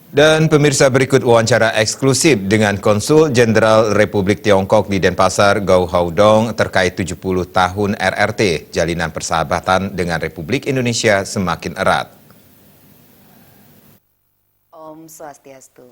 Dan pemirsa, berikut wawancara eksklusif dengan Konsul Jenderal Republik Tiongkok di Denpasar, Gou Haodong, terkait 70 tahun RRT, jalinan persahabatan dengan Republik Indonesia semakin erat. Om Swastiastu.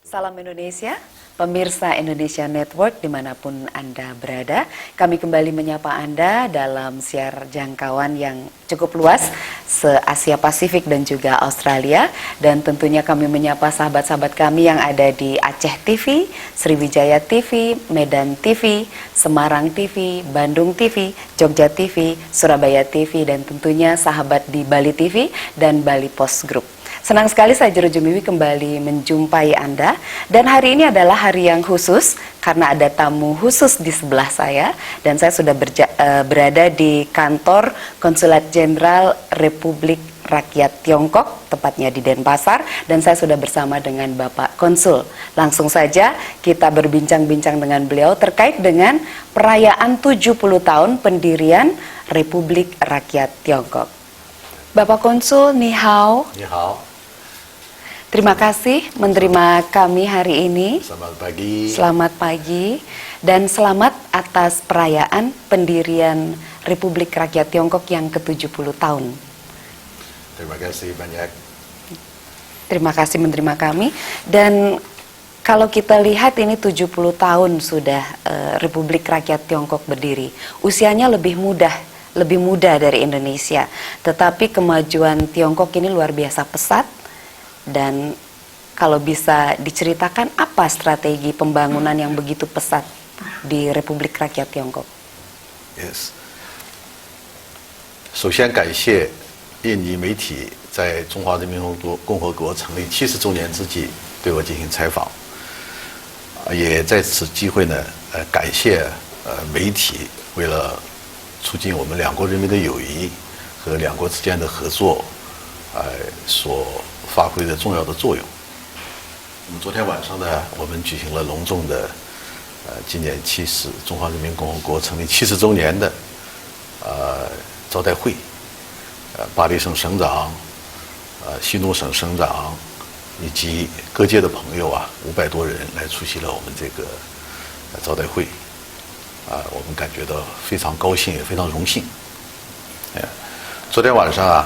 Salam Indonesia, pemirsa Indonesia Network dimanapun Anda berada. Kami kembali menyapa Anda dalam siar jangkauan yang cukup luas se-Asia Pasifik dan juga Australia. Dan tentunya kami menyapa sahabat-sahabat kami yang ada di Aceh TV, Sriwijaya TV, Medan TV, Semarang TV, Bandung TV, Jogja TV, Surabaya TV, dan tentunya sahabat di Bali TV dan Bali Post Group. Senang sekali saya Jero Jumiwi kembali menjumpai Anda, dan hari ini adalah hari yang khusus karena ada tamu khusus di sebelah saya, dan saya sudah berada di kantor Konsulat Jenderal Republik Rakyat Tiongkok, tepatnya di Denpasar, dan saya sudah bersama dengan Bapak Konsul. Langsung saja kita berbincang-bincang dengan beliau terkait dengan perayaan 70 tahun pendirian Republik Rakyat Tiongkok. Bapak Konsul, ni hao. Ni hao. Terima kasih menerima kami hari ini. Selamat pagi. Selamat pagi dan selamat atas perayaan pendirian Republik Rakyat Tiongkok yang ke-70 tahun. Terima kasih banyak. Terima kasih menerima kami. Dan kalau kita lihat ini 70 tahun sudah Republik Rakyat Tiongkok berdiri. Usianya lebih muda dari Indonesia. Tetapi kemajuan Tiongkok ini luar biasa pesat. Dan kalau bisa diceritakan apa strategi pembangunan yang begitu pesat di Republik Rakyat Tiongkok? Yes. 首先感谢印尼媒体在中华人民共和国成立70周年之际对我进行采访，也在此机会呢，感谢媒体为了促进我们两国人民的友谊和两国之间的合作，所发挥的重要的作用。昨天晚上呢，我们举行了隆重的纪念中华人民共和国成立70周年的招待会，巴黎省省长、西努省省长以及各界的朋友500多人来出席了我们这个招待会，我们感觉到非常高兴，也非常荣幸。昨天晚上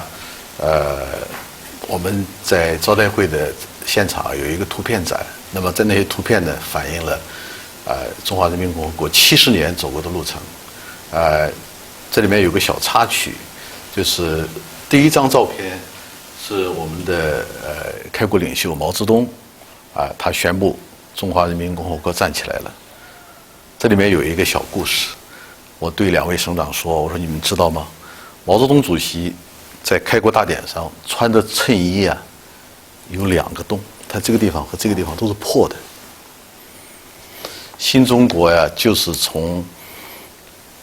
我们在招待会的现场有一个图片展，那么在那些图片呢，反映了中华人民共和国70年走过的路程。这里面有个小插曲，就是第一张照片是我们的开国领袖毛泽东他宣布中华人民共和国站起来了。这里面有一个小故事，我对2位省长说，我说你们知道吗？毛泽东主席在开国大典上穿的衬衣有2个洞，他这个地方和这个地方都是破的。新中国就是从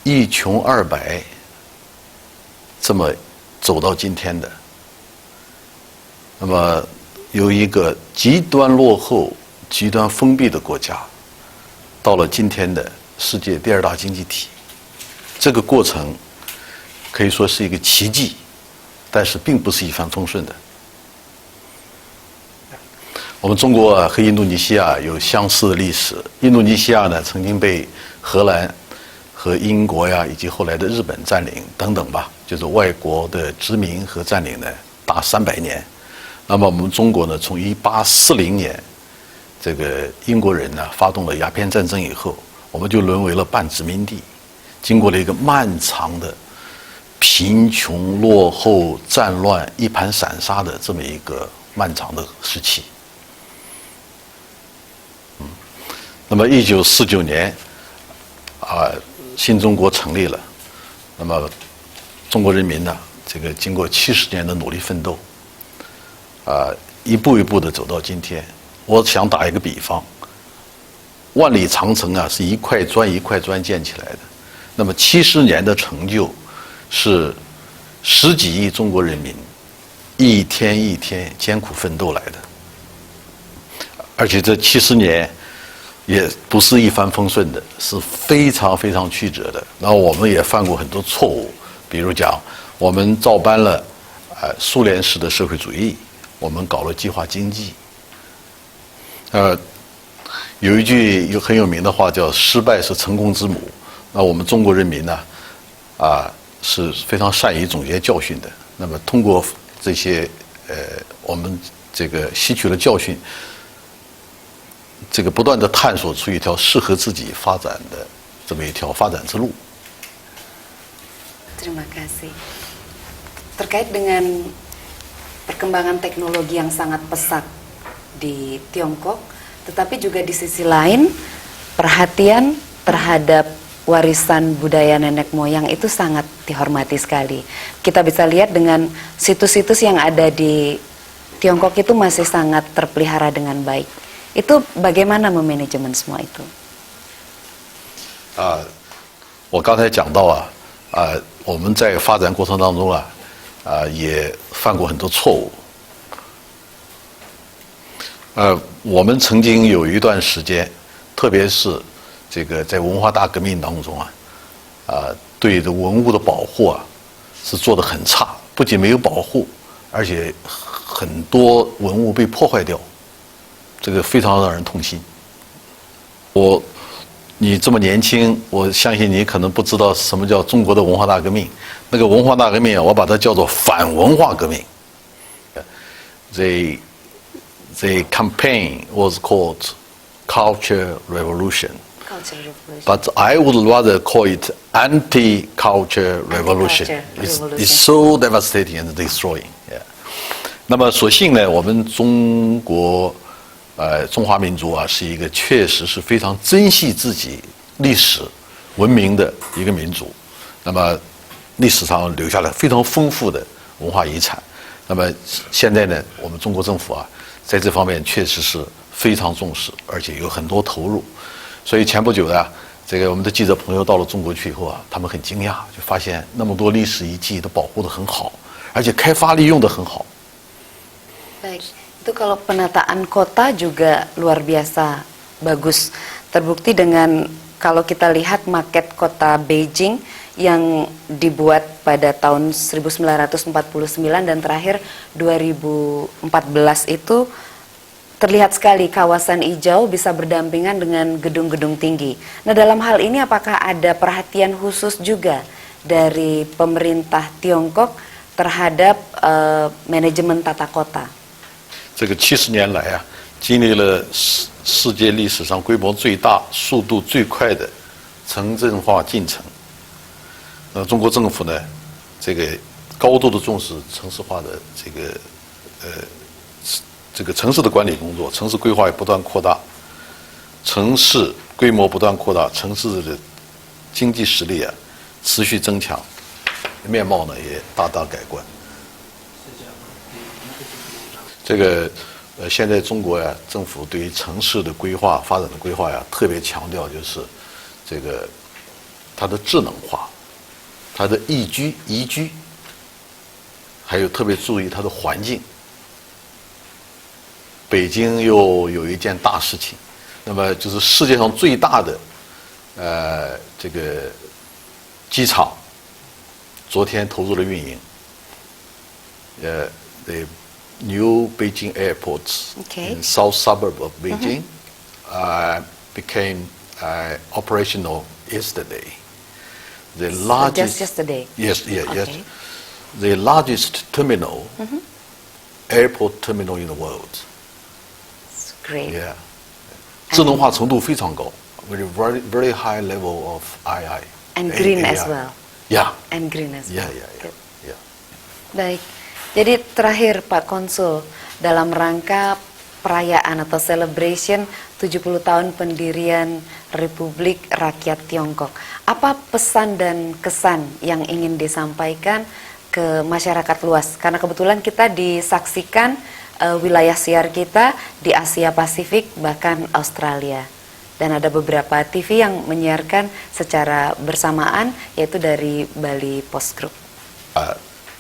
一穷二白这么走到今天的。那么由一个极端落后、极端封闭的国家，到了今天的世界第2大经济体，这个过程可以说是一个奇迹。但是并不是一帆风顺的。我们中国和印度尼西亚有相似的历史。印度尼西亚呢，曾经被荷兰和英国以及后来的日本占领等等吧，就是外国的殖民和占领呢，达300年。那么我们中国呢，从1840年这个英国人呢发动了鸦片战争以后，我们就沦为了半殖民地，经过了一个漫长的贫穷、落后、战乱、一盘散沙的这么一个漫长的时期。那么1949年新中国成立了，那么中国人民呢，这个经过70年的努力奋斗，一步一步的走到今天。我想打一个比方，万里长城是一块砖一块砖建起来的，那么70年的成就是10几亿中国人民一天一天艰苦奋斗来的，而且这70年也不是一帆风顺的，是非常非常曲折的。然后我们也犯过很多错误，比如讲我们照搬了苏联式的社会主义，我们搞了计划经济。有一句很有名的话叫"失败是成功之母"。那我们中国人民呢，是非常善于总结教训的。那么通过这些我们这个吸取了教训，这个不断地探索出一条适合自己发展的这么一条发展之路。Terima kasih. Terkait dengan perkembangan teknologi yang sangat pesat di Tiongkok, tetapi juga di sisi lain perhatian terhadap warisan budaya nenek moyang itu sangat dihormati sekali. Kita bisa lihat dengan situs-situs yang ada di Tiongkok itu masih sangat terpelihara dengan baik. Itu bagaimana memanajemen semua itu? 我刚才讲到我们在发展过程当中也犯过很多错误。我们曾经有一段时间，特别是这个在文化大革命当中对这文物的保护是做得很差，不仅没有保护，而且很多文物被破坏掉，这个非常让人痛心。你这么年轻，我相信你可能不知道什么叫中国的文化大革命。那个文化大革命我把它叫做反文化革命。The campaign was called Culture Revolution. Culture Revolution. But I would rather call it anti-culture revolution. It's so devastating and destroying. Yeah. 那么所幸呢，我们中国中华民族是一个确实是非常珍惜自己历史文明的一个民族。那么历史上留下了非常丰富的文化遗产。那么现在呢，我们中国政府在这方面确实是非常重视，而且有很多投入。所以前不久这个我们的记者朋友到了中国去以后他们很惊讶，就发现那么多历史遗迹都保护得很好，而且开发利用得很好。Baik, itu kalau penataan kota juga luar biasa bagus. Terbukti dengan kalau kita lihat maket kota Beijing yang dibuat pada tahun 1949 dan terakhir 2014 itu terlihat sekali kawasan hijau bisa berdampingan dengan gedung-gedung tinggi. Nah, dalam hal ini apakah ada perhatian khusus juga dari pemerintah Tiongkok terhadap manajemen tata kota? 这个70年来经历了世界历史上规模最大、速度最快的城镇化进程。中国政府呢，这个高度的重视城市化的这个城市的管理工作，城市规划也不断扩大，城市规模不断扩大，城市的经济实力持续增强，面貌呢也大大改观。这个现在中国政府对于城市的规划发展的规划特别强调就是这个它的智能化，它的宜居，还有特别注意它的环境。北京又有一件大事情，那么就是世界上最大的这个机场，昨天投入了运营。The new Beijing Airport in south suburb of Beijing became operational yesterday. The largest Just yesterday. Yes. The largest terminal, airport terminal in the world. Great. Yeah. 智能化程度非常高 very high level of II. And green as well. Yeah. And green as well. Yeah. Baik. Jadi terakhir Pak Konsul, dalam rangka perayaan atau celebration 70 tahun pendirian Republik Rakyat Tiongkok, apa pesan dan kesan yang ingin disampaikan ke masyarakat luas? Karena kebetulan kita disaksikan wilayah siar kita di Asia Pasifik bahkan Australia, dan ada beberapa TV yang menyiarkan secara bersamaan, yaitu dari Bali Post Group.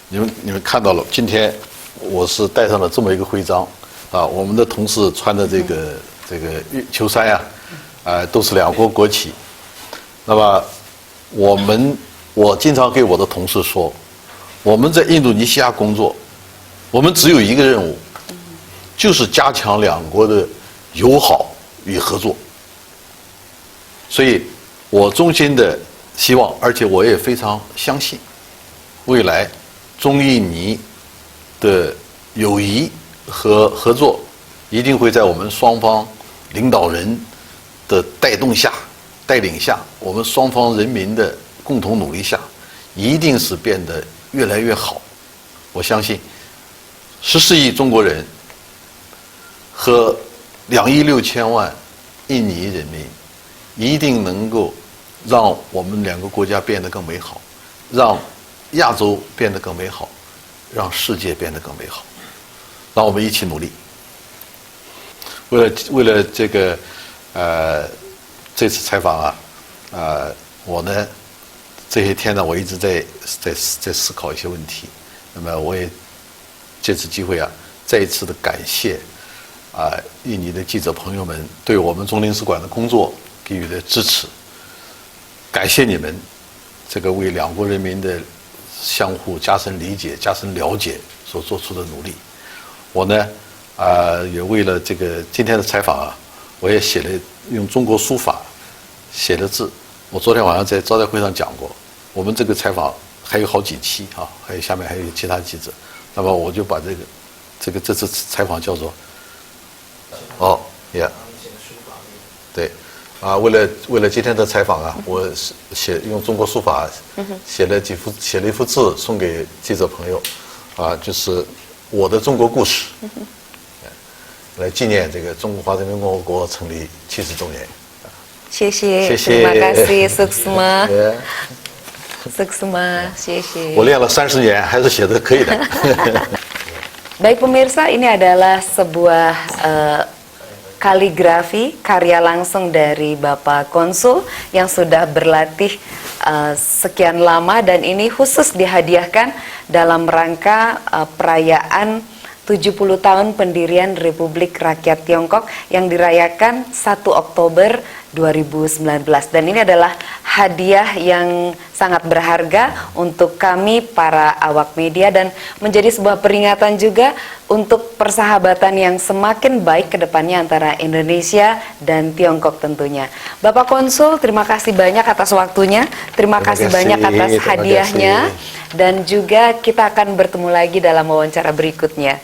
你们看到了，今天我是带上了这么一个徽章我们的同事穿的这个球衫都是两国国旗。那么我经常给我的同事说，我们在印度尼西亚工作，我们只有一个任务，就是加强两国的友好与合作。所以，我衷心的希望，而且我也非常相信，未来中印尼的友谊和合作一定会在我们双方领导人的带动下、带领下，我们双方人民的共同努力下，一定是变得越来越好。我相信14亿中国人和2亿6千万印尼人民一定能够让我们两个国家变得更美好，让亚洲变得更美好，让世界变得更美好。让我们一起努力。为了这个这次采访啊，我呢这些天呢，我一直在思考一些问题。那么我也借此机会啊，再一次的感谢印尼的记者朋友们对我们中领事馆的工作给予的支持。感谢你们这个为两国人民的相互加深理解、加深了解所做出的努力。我呢也为了这个今天的采访啊，我也写了用中国书法写的字。我昨天晚上在招待会上讲过，我们这个采访还有好几期啊，还有下面还有其他记者。那么我就把这次采访叫做对为了今天的采访啊，我用中国书法写了一幅字送给记者朋友就是我的中国故事，来纪念这个中华人民共和国成立70周年。谢谢，谢谢 terima kasih, Suksma. Suksma, 谢谢。我练了30年，还是写的可以的。Baik pemirsa, ini adalah sebuah kaligrafi karya langsung dari Bapak Konsul yang sudah berlatih sekian lama dan ini khusus dihadiahkan dalam rangka perayaan 70 tahun pendirian Republik Rakyat Tiongkok yang dirayakan 1 Oktober 2019. Dan ini adalah hadiah yang sangat berharga untuk kami para awak media dan menjadi sebuah peringatan juga untuk persahabatan yang semakin baik ke depannya antara Indonesia dan Tiongkok tentunya. Bapak Konsul, terima kasih banyak atas waktunya, terima kasih banyak atas hadiahnya, dan juga kita akan bertemu lagi dalam wawancara berikutnya.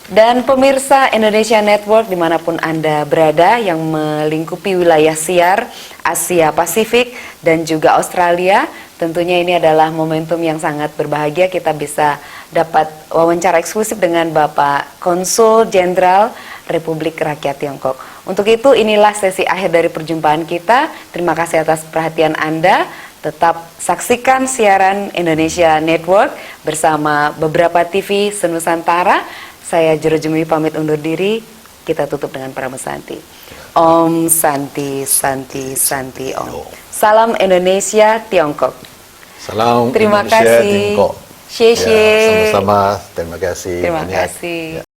Dan pemirsa Indonesia Network dimanapun Anda berada yang melingkupi wilayah siar Asia Pasifik dan juga Australia, tentunya ini adalah momentum yang sangat berbahagia kita bisa dapat wawancara eksklusif dengan Bapak Konsul Jenderal Republik Rakyat Tiongkok. Untuk itu inilah sesi akhir dari perjumpaan kita. Terima kasih atas perhatian Anda. Tetap saksikan siaran Indonesia Network bersama beberapa TV senusantara. Saya Jero Jumwi pamit undur diri, kita tutup dengan Pramusanti. Om Santi Santi Santi Om. Salam Indonesia Tiongkok. Salam Terima Indonesia kasih. Tiongkok. Xie xie. Sama-sama, terima kasih. Terima kasih.